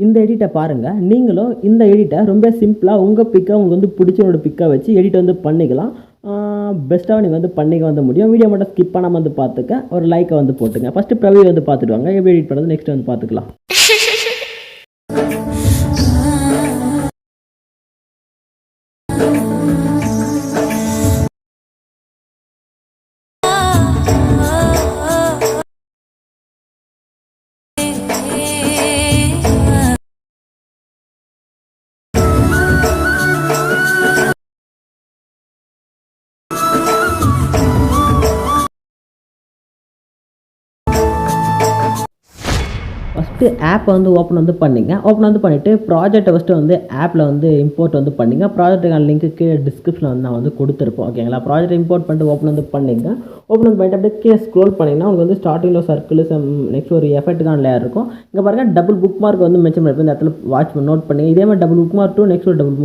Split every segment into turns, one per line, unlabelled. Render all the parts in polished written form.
இந்த எடிட்டை பாருங்கள். நீங்களும் இந்த எடிட்டை ரொம்ப சிம்பிளாக உங்கள் பிக்கை உங்களுக்கு வந்து பிடிச்சவங்களோட பிக்கை வச்சு எடிட் வந்து பண்ணிக்கலாம். பெஸ்ட்டாக நீங்கள் வந்து பண்ணிக்க வந்து முடியும். வீடியோ மட்டும் ஸ்கிப் பண்ணாமல் வந்து பார்த்துக்க, ஒரு லைக்கை வந்து போட்டுங்க. ஃபஸ்ட்டு பிரவி வந்து பார்த்துட்டு வாங்க, எப்படி எடிட் பண்ணுறது நெக்ஸ்ட் வந்து பார்த்துக்கலாம். ஃபஸ்ட்டு ஆப்பை வந்து ஓப்பன் பண்ணிவிட்டு ப்ராஜெக்ட்டை ஃபஸ்ட்டு வந்து ஆப்பில் வந்து இம்போர்ட் வந்து பண்ணிங்க. ப்ராஜெக்ட்டுக்கான லிங்க்கு டிஸ்கிரிப்ஷனில் வந்து நான் வந்து கொடுத்துருப்போம். ஓகேங்களா? ப்ராஜெக்ட் இம்போர்ட் பண்ணிட்டு ஓப்பன் வந்து பண்ணிங்க. ஓப்பன் வந்து பண்ணிட்டு அப்படியே கீழே ஸ்க்ரோல் பண்ணிங்கன்னா உங்களுக்கு வந்து ஸ்டார்டிங்கில் சர்க்கிள் நெக்ஸ்ட் ஒரு எஃபெக்ட்டுக்கான லேயர் இருக்கும். இங்கே பாருங்கள் டபுள் புக் மார்க் வந்து மென்ஷன் பண்ணிருப்பேன். இந்த இடத்துல வாட்ச் நோட் பண்ணி இதே மாதிரி டபுள் புக் மார்க் நெக்ஸ்ட் ஒரு டபுள்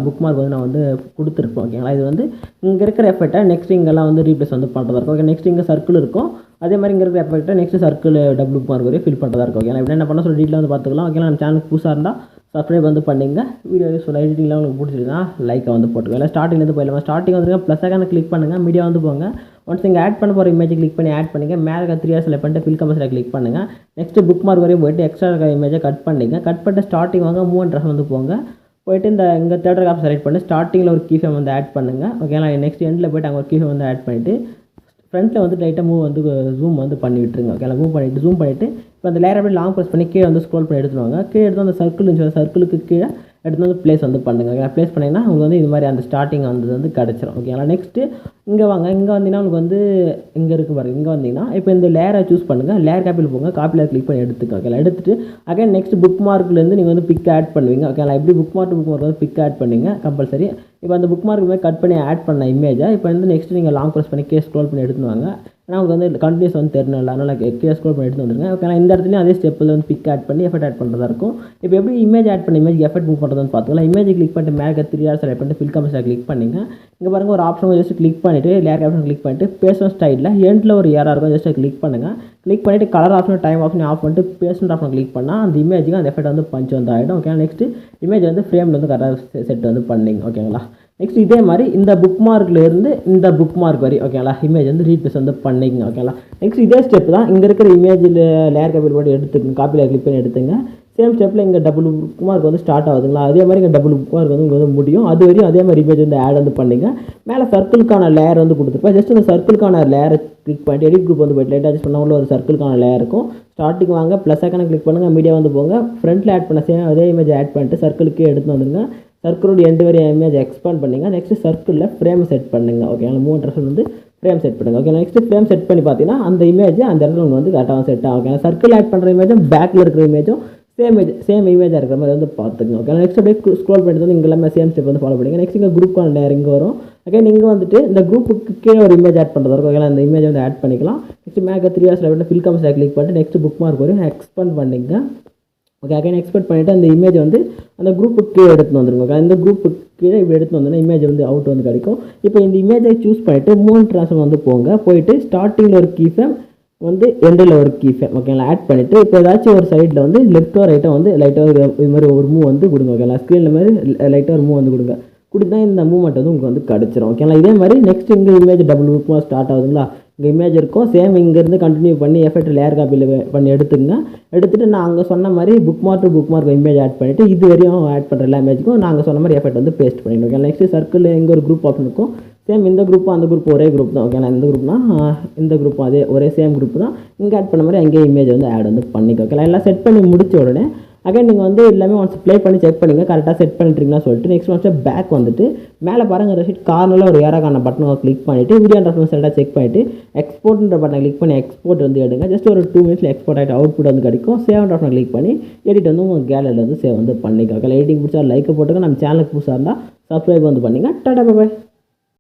புக் மார்க் வந்து நான் வந்து கொடுத்துருப்போம். ஓகேங்களா? இது வந்து இங்கே இருக்கிற எஃபெக்ட்டை நெக்ஸ்ட் இங்கெல்லாம் வந்து ரீப்ளேஸ் வந்து பண்ணுறதா இருக்கும். ஓகே, நெக்ஸ்ட் இங்கே சர்க்கிள் இருக்கும். அதே மாதிரி இங்கே இருக்கிற எஃபெக்ட்டை next circle double bookmark வரையும் ஃபில் பண்ணுறதா இருக்கும். ஓகே, என்ன பண்ண சொல்லி டீட்டெயில் வந்து பார்த்துக்கலாம். ஓகே, நம்ம சேனலுக்கு புதுசாக இருந்தால் சப்ஸ்கிரைப் வந்து பண்ணிங்க. வீடியோ யூஸ்ஃபுல் எடிட்டிங்லாம் உங்களுக்கு பிடிச்சிருந்தா லைக்கை வந்து போட்டுக்கோங்க. இல்லை ஸ்டார்டிங்லேருந்து போயிடலாம். ஸ்டார்டிங் வந்து ப்ளஸ் ஐக்கான கிளிக் பண்ணுங்கள், மீடியா வந்து போங்க. ஒன்ஸ் நீங்கள் ஆட் பண்ண போகிற இமேஜை கிளிக் பண்ணி ஆட் பண்ணிங்க. மேலே 3 செலக்ட் பண்ணிட்டு ஃபில் கம்பஸில் கிளிக் பண்ணுங்கள். நெக்ஸ்ட் புக் மார்க் வரையும் போய்ட்டு எக்ஸ்ட்ரா இருக்கிற இமேஜை கட் பண்ணிங்க. கட் பண்ணிட்டு ஸ்டார்டிங் வாங்க, மூவ் அண்ட் ட்ரெஸ் வந்து போங்க. போய்ட்டு இங்கே தேர்ட் ஆப்ஷன் செலக்ட் பண்ணி ஸ்டார்டிங்கில் ஒரு கீ ஃப்ரேம் வந்து ஆட் பண்ணுங்கள். ஓகேங்களா? நெக்ஸ்ட் எண்டில் போய்ட்டு அங்கே ஒரு கீ ஃப்ரேம் வந்து ஆட் பண்ணிவிட்டு ஃப்ரண்ட்டில் வந்து லைட்டாக மூவ் வந்து ஜூம் வந்து பண்ணி விட்டுருங்க. ஓகேங்களா? ஜூம் பண்ணிவிட்டு இப்போ அந்த லேயர் அப்படியே லாங் ப்ரெஸ் பண்ணி கீழே வந்து ஸ்க்ரோல் பண்ணி எடுத்துருவாங்க. கீழே எடுத்து அந்த சர்க்கிள் இருந்துச்சு, சர்க்கிளுக்கு கீழே எடுத்து வந்து ப்ளேஸ் வந்து பண்ணுங்க. ஓகே, ப்ளேஸ் பண்ணிங்கன்னா உங்களுக்கு வந்து இது மாதிரி அந்த ஸ்டார்டிங் வந்து கிடச்சிரும். ஓகேங்களா? நெக்ஸ்ட்டு இங்கே வாங்க. இங்கே வந்தீங்கன்னா உங்களுக்கு வந்து இங்கே இருக்குது பாருங்கள். இங்கே வந்தீங்கன்னா இப்போ இந்த லேயரை சூஸ் பண்ணுங்கள். லேயர் காப்பியில் போங்க, காப்பியில் கிளிக் பண்ணி எடுத்துக்க. ஓகேங்களா? எடுத்துட்டு அகைன் நெக்ஸ்ட் புக் மார்க்லேருந்து நீங்கள் வந்து பிக் ஆட் பண்ணுவீங்க. ஓகேங்களா? எப்படி புக் மார்க் வந்து பிக் ஆட் பண்ணுவீங்க கம்பல்சரி. இப்போ அந்த புக் மார்க் மாதிரி கட் பண்ணி ஆட் பண்ண இமேஜை இப்போ வந்து நெக்ஸ்ட் நீங்கள் லாங் ப்ரெஸ் பண்ணி ஸ்க்ரோல் பண்ணி எடுத்துவாங்க. ஏன்னா உங்களுக்கு வந்து கண்டினியூஸ் வந்து தெரியல, அதனால் ஸ்க்ரோல் பண்ணி எடுத்து வந்துருங்க. ஓகேங்களா? இந்த இடத்துலையும் அதே ஸ்டெப்பில் வந்து பிக் ஆட் பண்ணி எஃபெக்ட் ஆட் பண்ணுறதா இருக்கும். இப்போ எப்படி இமேஜ் ஆட் பண்ணி இமேஜ் எஃபெக்ட் மூவ் பண்ணுறதுன்னு பார்த்துக்கலாம். இமேஜ் கிளிக் பண்ணிட்டு மேலே 3 செலக்ட் பண்ணிட்டு ஃபில் கம்பஸில் கிளிக் பண்ணிங்க. இங்கே பாருங்கள் ஒரு ஆப்ஷன் ஜஸ்ட் கிளிக் பண்ணிவிட்டு லேயர் ஆப்ஷன் கிளிக் பண்ணிட்டு பேஸ்ட் ஸ்டைலில் எண்டில் ஒரு ஏராக இருக்கும், ஜஸ்ட் கிளிக் பண்ணுங்கள். கிளிக் பண்ணிவிட்டு colour option time option off பண்ணிட்டு பேஸ்ட் ஆப்ஷன் கிளிக் பண்ணால் அந்த இமேஜுக்கு அந்த எஃபெக்ட் வந்து பஞ்ச் வந்து ஆகிடும். ஓகே, நெக்ஸ்ட்டு இமேஜ் வந்து ஃப்ரேமில் வந்து கரெக்டாக செட் வந்து பண்ணிங்க. ஓகேங்களா? நெக்ஸ்ட் இதே மாதிரி இந்த புக் மார்க்லேருந்து இந்த புக் மார்க் வரை ஓகேங்களா இமேஜ் வந்து ரீப்ளேஸ் வந்து பண்ணிங்க. ஓகேங்களா? நெக்ஸ்ட் இதே ஸ்டெப் தான் இங்கே இருக்கிற இமேஜில் லேயர் காப்பியில் போட்டு எடுத்துக்கங்க, காப்பியில் கிளிக் பண்ணி எடுத்துங்க. சேம் ஸ்டெப்பில் இங்கே டபுள் புக் மார்க் வந்து ஸ்டார்ட் ஆகுதுங்களா, அதே மாதிரி இங்கே டபுள் புக் மார்க் வந்து உங்களுக்கு வந்து முடியும். அது வரையும் அதே மாதிரி இமேஜ் வந்து ஆட் வந்து பண்ணிங்க. மேலே சர்க்கிளுக்கான லேயர் வந்து கொடுத்துருப்பேன். ஜஸ்ட் அந்த சர்க்கிளுக்கான லேயரை கிளிக் பண்ணிட்டு எடிட் குரூப் வந்து போய்ட்டு லைட்டாக அட்ஜஸ்ட் பண்ண உள்ள ஒரு சர்க்கிளுக்கான லேயர் இருக்கும். ஸ்டார்டிங் வாங்க, ப்ளஸ் ஐக்கான கிளிக் பண்ணுங்கள், மீடியா வந்து போங்க. ஃப்ரண்ட்டில் ஆட் பண்ண சேம் அதே இமேஜ் ஆட் பண்ணிட்டு சர்க்கிளுக்கு எடுத்து வந்துடுங்க. சர்க்கிளோட எண்டு வரை இமேஜ் எக்ஸ்பேண்ட் பண்ணிங்க. நெக்ஸ்ட் சர்க்கிளில் ஃப்ரேம் செட் பண்ணுங்க. ஓகே, அந்த 3 ட்ரெஸ் வந்து ஃப்ரேம் செட் பண்ணுங்கள். ஓகே, நெக்ஸ்ட் ஃப்ரேம் செட் பண்ணி பார்த்தீங்கன்னா அந்த இமேஜ் அந்த இடத்துல வந்து கரெக்டாக செட் ஆகும். ஓகே, சர்க்கிள் ஆட் பண்ணுற இமேஜும் பேக்கில் இருக்கிற இமேஜும் சேம் இமேஜாக இருக்கிற மாதிரி வந்து பார்த்துக்கோங்க. ஓகே, நெக்ஸ்ட் அப்படியே ஸ்க்ரோல் பண்ணிட்டு வந்து இங்கே எல்லாமே சேம் ஸ்டெப் வந்து ஃபாலோ பண்ணிங்க. நெக்ஸ்ட் இங்கே குரூப்பான லேயர் இங்கே வரும். ஓகே, நீங்கள் வந்துட்டு இந்த குரூப்புக்கு கீழே ஒரு இமேஜ் ஆட் பண்ணுறது இருக்கும். ஓகே, அந்த இமேஜ் வந்து ஆட் பண்ணிக்கலாம். நெக்ஸ்ட் மேலே 3 செலக்ட் ஃபில் கம்பஸில் கிளிக் பண்ணிட்டு நெக்ஸ்ட் புக் மார்க் வரும் எக்ஸ்பேண்ட் பண்ணிங்க. ஓகே, அகைன் எக்ஸ்பெக்ட் பண்ணிவிட்டு அந்த இமேஜ் வந்து அந்த குரூப்புக்கு கீழே எடுத்து வந்துருங்க. ஓகே, இந்த குரூப்புக்கு கீழே இப்படி எடுத்து வந்தோன்னா இமேஜ் வந்து அவுட் வந்து கிடைக்கும். இப்போ இந்த இமேஜை சூஸ் பண்ணிவிட்டு மூவ் ட்ரான்ஸ்ஃபார்ம் வந்து போயிட்டு ஸ்டார்டிங்கில் ஒரு கீ ஃப்ரேம் வந்து எண்டில் ஒரு கீ ஃப்ரேம் ஓகேங்களா ஆட் பண்ணிவிட்டு இப்போ ஏதாச்சும் ஒரு சைடில் வந்து லெஃப்ட்டோ ரைட்டோ வந்து லைட்டாக இது மாதிரி ஒரு மூவ் வந்து கொடுங்க. ஓகேங்களா? ஸ்க்ரீனில் மாதிரி லைட்டாக ஒரு மூவ் வந்து கொடுங்க. கொடுத்தா இந்த மூவ்மெண்ட் வந்து உங்களுக்கு வந்து கிடச்சிரும். ஓகேங்களா? இதே மாதிரி நெக்ஸ்ட் இங்கே இமேஜ் டபுள் புக் ஸ்டார்ட் ஆகுதுங்களா, இங்கே இமேஜ் இருக்கும். சேம் இங்கேருந்து கண்டினியூ பண்ணி எஃபெக்ட் லேயர் காப்பியில் பண்ணி எடுத்துகிட்டு நான் அங்கே சொன்ன மாதிரி புக் மார்க் இமேஜ் ஆட் பண்ணிவிட்டு இது வரையும் ஆட் பண்ணுற எல்லா இமேஜுக்கும் நாங்கள் சொன்ன மாதிரி எஃபெக்ட் வந்து பேஸ்ட் பண்ணிடுவோம். ஓகே, நெக்ஸ்ட் சர்க்கிள் இங்கே ஒரு குரூப் ஆப்ஷன் இருக்கும். சேம் இந்த குரூப்பும் அந்த குரூப் ஒரே குரூப் தான். ஓகேங்களா? இந்த குரூப்னா இந்த குரூப்பும் அதே ஒரே சேம் குரூப் தான். இங்கே ஆட் பண்ண மாதிரி அங்கேயே இமேஜ் வந்து ஆட் வந்து பண்ணிக்கோ. ஓகேங்களா? எல்லாம் செட் பண்ணி முடிச்ச உடனே அகைன் நீங்கள் வந்து எல்லாமே ஒன்ஸ் ப்ளே பண்ணி செக் பண்ணுங்க கரெக்டாக செட் பண்ணிட்டீங்களா சொல்லிட்டு நெக்ஸ்ட் ஒன்ஸ் பேக் வந்துட்டு மேலே பாருங்கள் ரெசிட் கார்னரில் ஒரு ஏராக்கான பட்டனை கிளிக் பண்ணிவிட்டு வீடியோ ரெஃபரன்ஸ் எல்லாம் செக் பண்ணிவிட்டு எக்ஸ்போர்ட்ன்ற பட்டனை கிளிக் பண்ணி எக்ஸ்போர்ட் வந்து எடுங்க. ஜஸ்ட் ஒரு 2 மினிட்ஸில் எக்ஸ்போர்ட் ஆகிட்டு அவுட்புட் வந்து கிடைக்கும். சேவ் ஆப்ஷனை கிளிக் பண்ணி எடிட் வந்து உங்கள் கேலரியில் வந்து சேவ் வந்து பண்ணிக்கோ. ஓகே, எடிட்டிங் பிடிச்சா லைக்கை போட்டுங்க. நம்ம சேனலுக்கு புதுசாக இருந்தால் சப்ஸ்கிரைப் வந்து பண்ணிங்க. Tata bye.